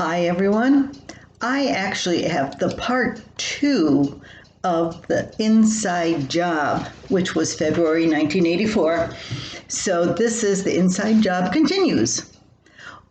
Hi, everyone. I actually have the part two of the Inside Job, which was February 1984. So this is the Inside Job continues.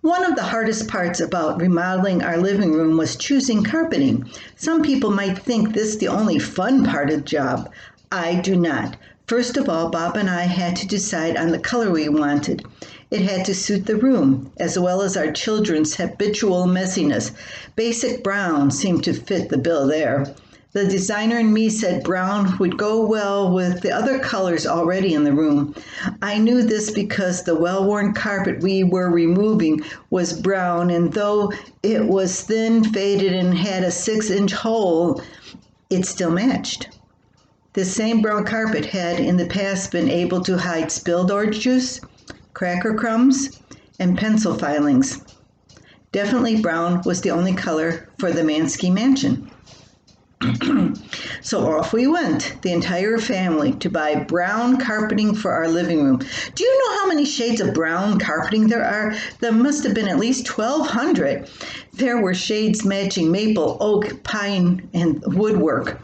One of the hardest parts about remodeling our living room was choosing carpeting. Some people might think this the only fun part of the job. I do not. First of all, Bob and I had to decide on the color we wanted. It had to suit the room, as well as our children's habitual messiness. Basic brown seemed to fit the bill there. The designer and me said brown would go well with the other colors already in the room. I knew this because the well-worn carpet we were removing was brown, and though it was thin, faded, and had a 6-inch hole, it still matched. This same brown carpet had in the past been able to hide spilled orange juice, cracker crumbs, and pencil filings. Definitely brown was the only color for the Manzke mansion. So off we went, the entire family, to buy brown carpeting for our living room. Do you know how many shades of brown carpeting there are? There must have been at least 1,200. There were shades matching maple, oak, pine, and woodwork.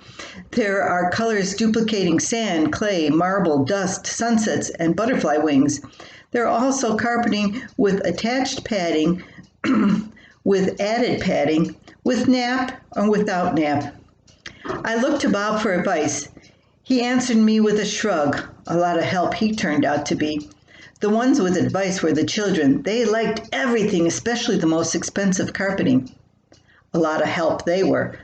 There are colors duplicating sand, clay, marble, dust, sunsets, and butterfly wings. There are also carpeting with attached padding, with added padding, with nap or without nap. I looked to Bob for advice. He answered me with a shrug. A lot of help he turned out to be. The ones with advice were the children. They liked everything, especially the most expensive carpeting. A lot of help they were.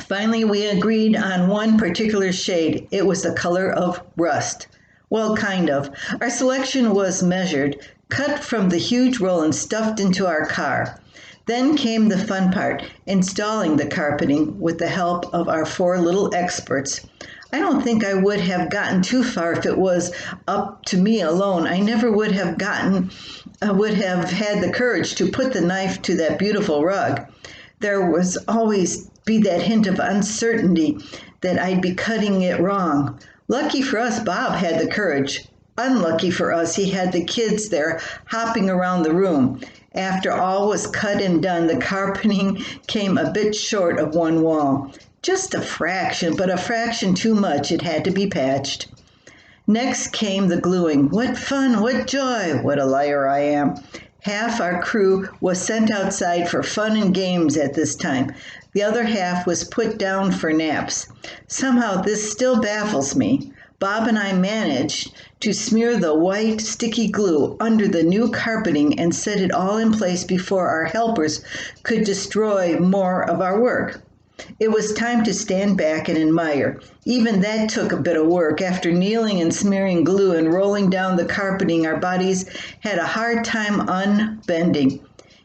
Finally, we agreed on one particular shade. It was the color of rust. Well, kind of. Our selection was measured, cut from the huge roll and stuffed into our car. Then came the fun part, installing the carpeting with the help of our 4 little experts. I don't think I would have gotten too far if it was up to me alone. I never would have had the courage to put the knife to that beautiful rug. There was always be that hint of uncertainty that I'd be cutting it wrong. Lucky for us, Bob had the courage. Unlucky for us, he had the kids there hopping around the room. After all was cut and done, the carpeting came a bit short of one wall. Just a fraction, but a fraction too much. It had to be patched. Next came the gluing. What fun, what joy, what a liar I am. Half our crew was sent outside for fun and games at this time. The other half was put down for naps. Somehow this still baffles me. Bob and I managed to smear the white, sticky glue under the new carpeting and set it all in place before our helpers could destroy more of our work. It was time to stand back and admire. Even that took a bit of work. After kneeling and smearing glue and rolling down the carpeting, our bodies had a hard time unbending.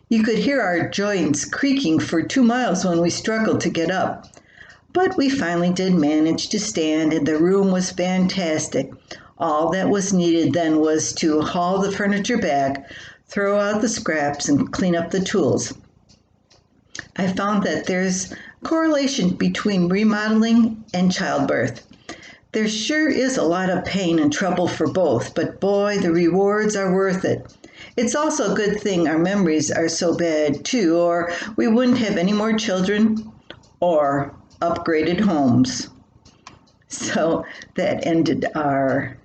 You could hear our joints creaking for 2 miles when we struggled to get up. But we finally did manage to stand, and the room was fantastic. All that was needed then was to haul the furniture back, throw out the scraps, and clean up the tools. I found that there's correlation between remodeling and childbirth. There sure is a lot of pain and trouble for both, but boy, the rewards are worth it. It's also a good thing our memories are so bad, too, or we wouldn't have any more children or upgraded homes. So that ended our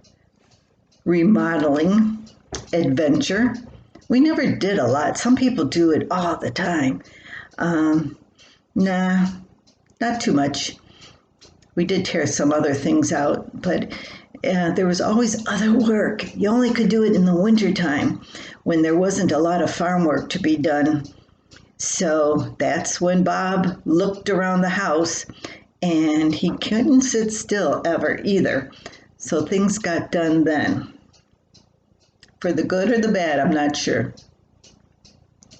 remodeling adventure. We never did a lot. Some people do it all the time. Nah, not too much. We did tear some other things out, but there was always other work. You only could do it in the wintertime when there wasn't a lot of farm work to be done. So that's when Bob looked around the house, and he couldn't sit still ever either. So things got done then. For the good or the bad, I'm not sure.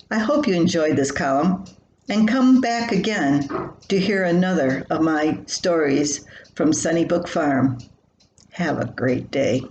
I hope you enjoyed this column, and come back again to hear another of my stories from Sunnybrook Farm. Have a great day.